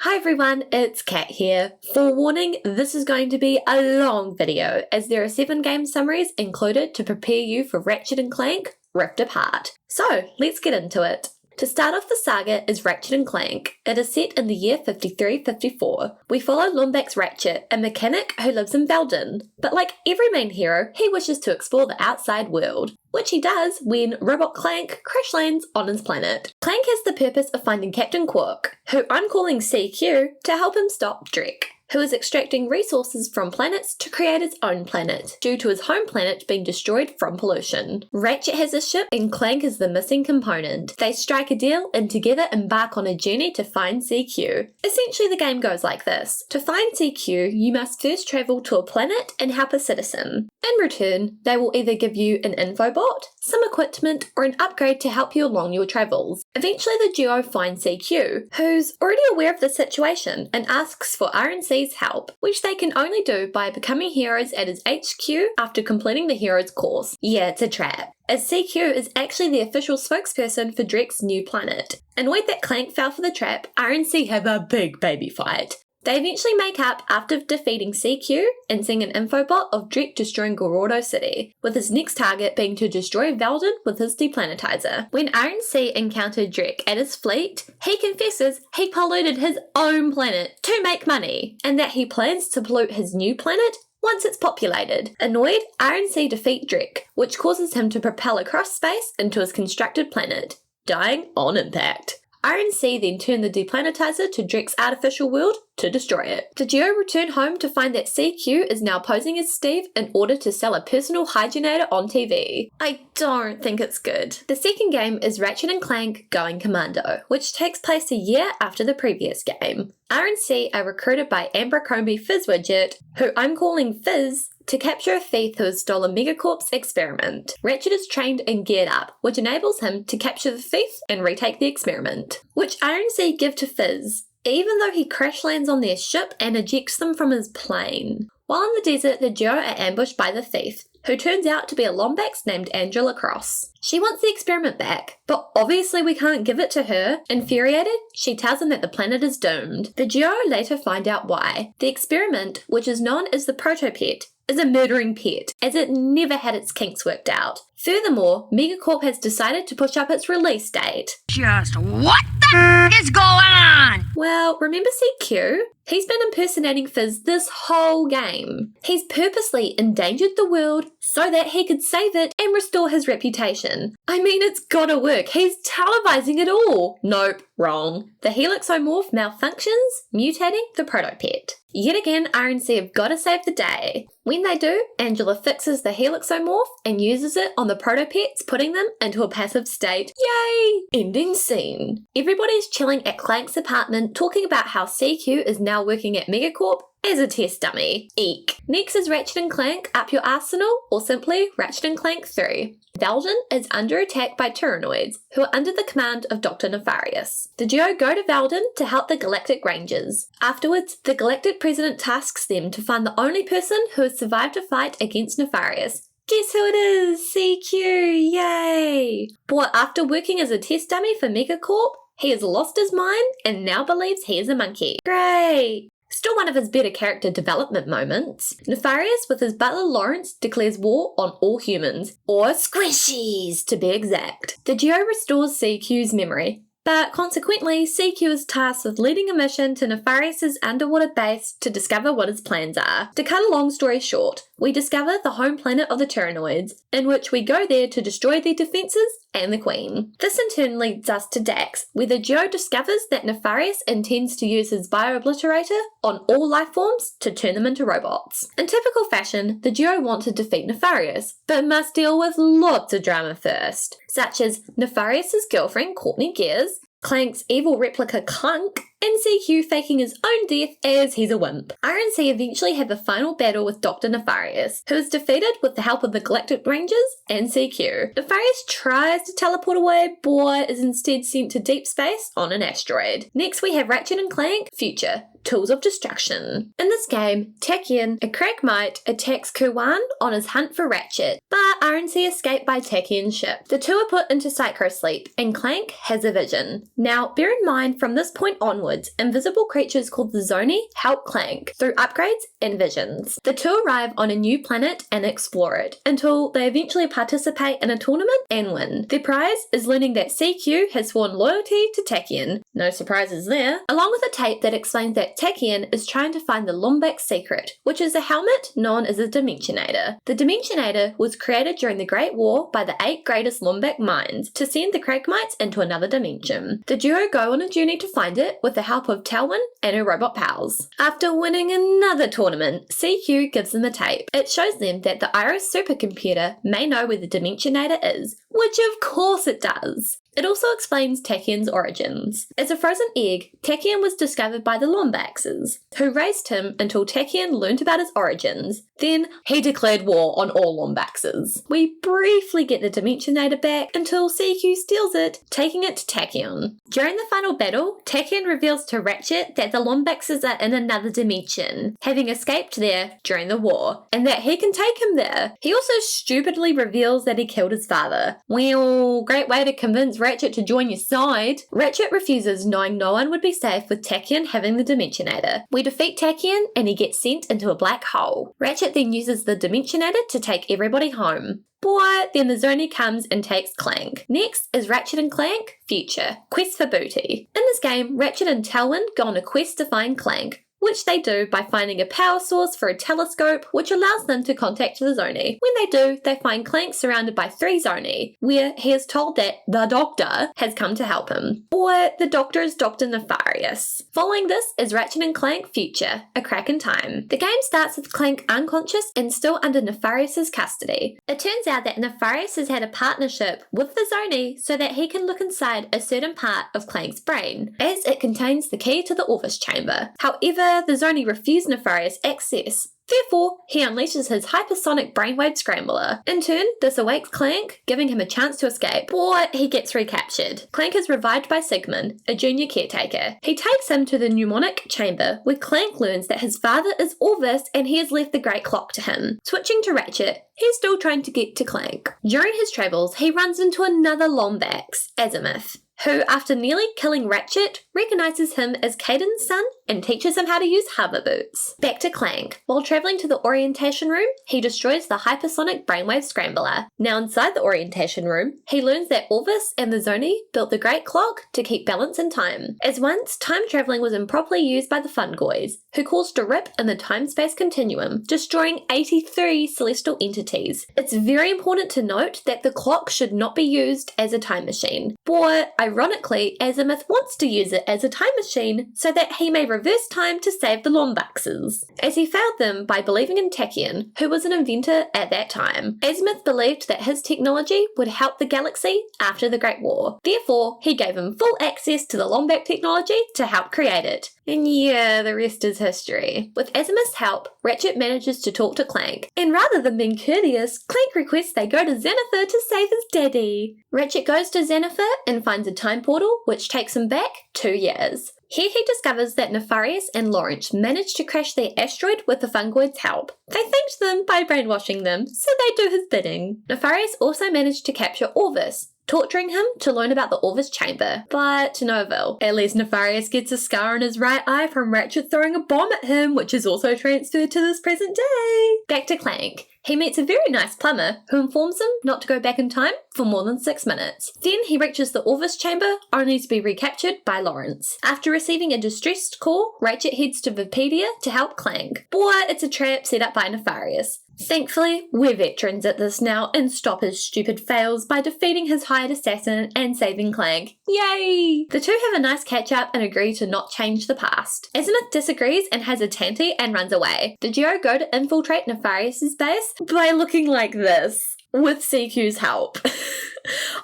Hi everyone, it's Kat here. Forewarning, this is going to be a long video as there are 7 game summaries included to prepare you for Ratchet & Clank Rift Apart. So, let's get into it. To start off the saga is Ratchet & Clank. It is set in the year 53-54. We follow Lombax Ratchet, a mechanic who lives in Veldin. But like every main hero, he wishes to explore the outside world, which he does when Robot Clank crash lands on his planet. Clank has the purpose of finding Captain Quark, who I'm calling CQ, to help him stop Drek, who is extracting resources from planets to create his own planet, due to his home planet being destroyed from pollution. Ratchet has a ship and Clank is the missing component. They strike a deal and together embark on a journey to find CQ. Essentially the game goes like this. To find CQ, you must first travel to a planet and help a citizen. In return, they will either give you an infobot, some equipment, or an upgrade to help you along your travels. Eventually the duo find CQ, who's already aware of the situation and asks for RNC's help, which they can only do by becoming heroes at his HQ after completing the hero's course. Yeah, it's a trap, as CQ is actually the official spokesperson for Drek's new planet. Annoyed that Clank fell for the trap, RNC have a big baby fight. They eventually make up after defeating CQ and seeing an infobot of Drek destroying Gerudo City, with his next target being to destroy Veldin with his deplanetizer. When RNC encountered Drek at his fleet, he confesses he polluted his own planet to make money, and that he plans to pollute his new planet once it's populated. Annoyed, RNC defeat Drek, which causes him to propel across space into his constructed planet, dying on impact. RNC then turn the deplanetizer to Drek's artificial world to destroy it. The duo return home to find that CQ is now posing as Steve in order to sell a personal hygienator on TV. I don't think it's good. The second game is Ratchet & Clank Going Commando, which takes place a year after the previous game. RNC are recruited by Abercrombie Fizzwidget, who I'm calling Fizz, to capture a thief who has stolen Megacorp's experiment. Ratchet is trained and geared up, which enables him to capture the thief and retake the experiment, which RNC give to Fizz, even though he crash lands on their ship and ejects them from his plane. While in the desert, the duo are ambushed by the thief, who turns out to be a Lombax named Angela Cross. She wants the experiment back, but obviously we can't give it to her. Infuriated, she tells him that the planet is doomed. The duo later find out why. The experiment, which is known as the Protopet, is a murdering pet, as it never had its kinks worked out. Furthermore, Megacorp has decided to push up its release date. Just what the is going on? Well, remember CQ? He's been impersonating Fizz this whole game. He's purposely endangered the world so that he could save it and restore his reputation. I mean, it's gotta work. He's televising it all. Nope, wrong. The Helixomorph malfunctions, mutating the Protopet. Yet again, RNC have gotta save the day. When they do, Angela fixes the Helixomorph and uses it on the Protopets, putting them into a passive state. Yay! Ending scene. Everybody's chilling at Clank's apartment talking about how CQ is now working at Megacorp as a test dummy. Eek. Next is Ratchet & Clank Up Your Arsenal, or simply Ratchet & Clank 3. Veldin is under attack by Tyrannoids, who are under the command of Dr. Nefarious. The duo go to Veldin to help the Galactic Rangers. Afterwards, the Galactic President tasks them to find the only person who has survived a fight against Nefarious. Guess who it is? CQ, yay! But after working as a test dummy for Megacorp, he has lost his mind and now believes he is a monkey. Great! Still one of his better character development moments. Nefarious, with his butler Lawrence, declares war on all humans, or squishies to be exact. The duo restores CQ's memory, but consequently, CQ is tasked with leading a mission to Nefarious's underwater base to discover what his plans are. To cut a long story short, we discover the home planet of the Tyrannoids, in which we go there to destroy their defences and the Queen. This in turn leads us to Dax, where the duo discovers that Nefarious intends to use his bio-obliterator on all life forms to turn them into robots. In typical fashion, the duo want to defeat Nefarious, but must deal with lots of drama first, such as Nefarious's girlfriend Courtney Gears, Clank's evil replica Clunk, and CQ faking his own death as he's a wimp. RNC eventually have a final battle with Dr. Nefarious, who is defeated with the help of the Galactic Rangers and CQ. Nefarious tries to teleport away, but is instead sent to deep space on an asteroid. Next we have Ratchet & Clank Future, Tools of Destruction. In this game, Tachyon, a Crackmite, attacks Kuwan on his hunt for Ratchet, but RNC escape by Tachyon's ship. The two are put into psychosleep, and Clank has a vision. Now, bear in mind, from this point onwards, invisible creatures called the Zoni help Clank through upgrades and visions. The two arrive on a new planet and explore it, until they eventually participate in a tournament and win. Their prize is learning that CQ has sworn loyalty to Tachyon. No surprises there. Along with a tape that explains that Tachyon is trying to find the Lombax secret, which is a helmet known as a Dimensionator. The Dimensionator was created during the Great War by the 8 greatest Lombax minds to send the Crackmites into another dimension. The duo go on a journey to find it with the help of Talwyn and her robot pals. After winning another tournament, CQ gives them a tape. It shows them that the Iris supercomputer may know where the Dimensionator is, which of course it does. It also explains Tachyon's origins. As a frozen egg, Tachyon was discovered by the Lombaxes, who raised him until Tachyon learnt about his origins. Then he declared war on all Lombaxes. We briefly get the Dimensionator back until CQ steals it, taking it to Tachyon. During the final battle, Tachyon reveals to Ratchet that the Lombaxes are in another dimension, having escaped there during the war, and that he can take him there. He also stupidly reveals that he killed his father. Well, great way to convince Ratchet to join your side. Ratchet refuses, knowing no one would be safe with Tachyon having the Dimensionator. We defeat Tachyon and he gets sent into a black hole. Ratchet then uses the Dimensionator to take everybody home. But then the Zoni comes and takes Clank. Next is Ratchet and Clank Future, Quest for Booty. In this game, Ratchet and Talwyn go on a quest to find Clank, which they do by finding a power source for a telescope, which allows them to contact the Zoni. When they do, they find Clank surrounded by 3 Zoni, where he is told that the Doctor has come to help him. Or the Doctor is Dr. Nefarious. Following this is Ratchet and Clank Future, A Crack in Time. The game starts with Clank unconscious and still under Nefarious's custody. It turns out that Nefarious has had a partnership with the Zoni so that he can look inside a certain part of Clank's brain, as it contains the key to the Orvis chamber. However, the Zoni refuse Nefarious access. Therefore, he unleashes his hypersonic brainwave scrambler. In turn, this awakes Clank, giving him a chance to escape, but he gets recaptured. Clank is revived by Sigmund, a junior caretaker. He takes him to the mnemonic chamber, where Clank learns that his father is Orvis and he has left the Great Clock to him. Switching to Ratchet, he's still trying to get to Clank. During his travels, he runs into another Lombax, Azimuth, who, after nearly killing Ratchet, recognizes him as Caden's son and teaches him how to use hover boots. Back to Clank. While traveling to the orientation room, he destroys the hypersonic brainwave scrambler. Now inside the orientation room, he learns that Orvis and the Zoni built the Great Clock to keep balance in time, as once time traveling was improperly used by the Fungoids, who caused a rip in the time-space continuum, destroying 83 celestial entities. It's very important to note that the clock should not be used as a time machine, but ironically, Azimuth wants to use it as a time machine so that he may reverse time to save the Lombaxes, as he failed them by believing in Tachyon, who was an inventor at that time. Azimuth believed that his technology would help the galaxy after the Great War. Therefore, he gave him full access to the Lombax technology to help create it. And yeah, the rest is history. With Azimuth's help, Ratchet manages to talk to Clank, and rather than being courteous, Clank requests they go to Xanathar to save his daddy. Ratchet goes to Xanathar and finds a time portal, which takes him back 2 years. Here he discovers that Nefarious and Lawrence managed to crash their asteroid with the Fungoids' help. They thanked them by brainwashing them, so they do his bidding. Nefarious also managed to capture Orvis, torturing him to learn about the Orvis chamber, but to no avail. At least Nefarious gets a scar on his right eye from Ratchet throwing a bomb at him, which is also transferred to this present day. Back to Clank. He meets a very nice plumber who informs him not to go back in time for more than 6 minutes. Then he reaches the Orvis chamber, only to be recaptured by Lawrence. After receiving a distressed call, Ratchet heads to Vipedia to help Clank. But it's a trap set up by Nefarious. Thankfully, we're veterans at this now and stop his stupid fails by defeating his hired assassin and saving Clank. Yay! The two have a nice catch-up and agree to not change the past. Azimuth disagrees and has a tanty and runs away. The duo go to infiltrate Nefarious's base by looking like this, with CQ's help.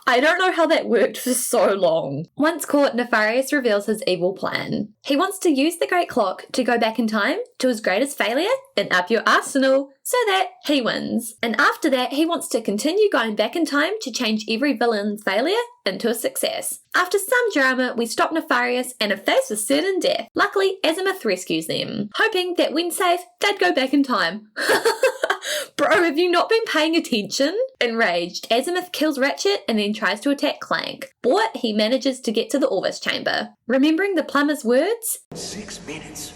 I don't know how that worked for so long. Once caught, Nefarious reveals his evil plan. He wants to use the Great Clock to go back in time to his greatest failure and up your arsenal so that he wins. And after that, he wants to continue going back in time to change every villain's failure into a success. After some drama, we stop Nefarious and are faced with certain death. Luckily, Azimuth rescues them, hoping that when safe, they'd go back in time. Bro, have you not been paying attention? Enraged, Azimuth kills Ratchet and then tries to attack Clank, but he manages to get to the Orvis chamber. Remembering the plumber's words, 6 minutes.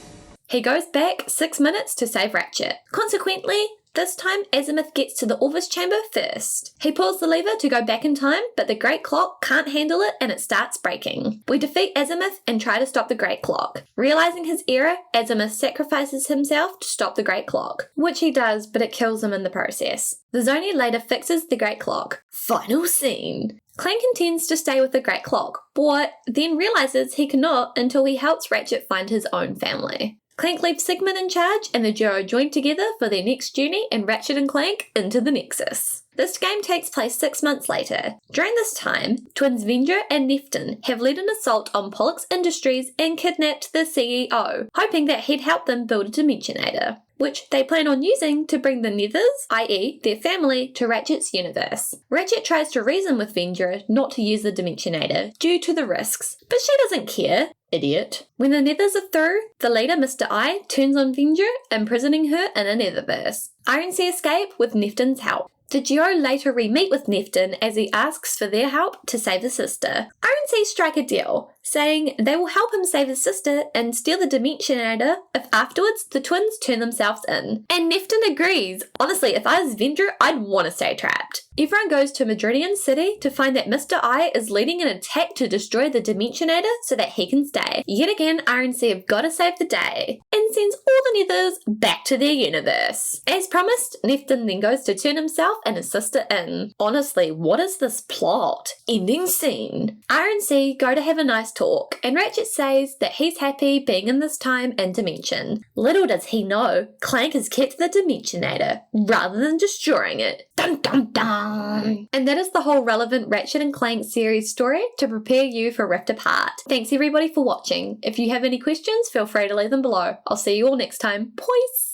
He goes back 6 minutes to save Ratchet. Consequently, this time Azimuth gets to the Orvis chamber first. He pulls the lever to go back in time, but the Great Clock can't handle it and it starts breaking. We defeat Azimuth and try to stop the Great Clock. Realizing his error, Azimuth sacrifices himself to stop the Great Clock, which he does, but it kills him in the process. The Zoni later fixes the Great Clock. Final scene. Clank intends to stay with the Great Clock, but then realizes he cannot until he helps Ratchet find his own family. Clank leaves Sigmund in charge and the duo join together for their next journey in Ratchet and Clank into the Nexus. This game takes place 6 months later. During this time, twins Vendra and Neftin have led an assault on Pollux Industries and kidnapped the CEO, hoping that he'd help them build a Dimensionator, which they plan on using to bring the Nethers, i.e. their family, to Ratchet's universe. Ratchet tries to reason with Vendra not to use the Dimensionator due to the risks, but she doesn't care. Idiot. When the Nethers are through, the leader, Mr. I, turns on Vendra, imprisoning her in a Netherverse. Ironsea escape with Neftin's help. The duo later re-meet with Neftin as he asks for their help to save his sister. Ironsea strike a deal, saying they will help him save his sister and steal the Dimensionator if afterwards the twins turn themselves in. And Neftin agrees. Honestly, if I was Vendra, I'd want to stay trapped. Everyone goes to Madridian City to find that Mr. I is leading an attack to destroy the Dimensionator so that he can stay. Yet again, Ironsea have got to save the day and sends all the Nethers back to their universe. As promised, Neftin then goes to turn himself and his sister in. Honestly, what is this plot? Ending scene. Ironsea go to have a nice talk, and Ratchet says that he's happy being in this time and dimension. Little does he know, Clank has kept the Dimensionator rather than destroying it. Dun dun dun! And that is the whole relevant Ratchet and Clank series story to prepare you for Rift Apart. Thanks everybody for watching. If you have any questions, feel free to leave them below. I'll see you all next time. Peace!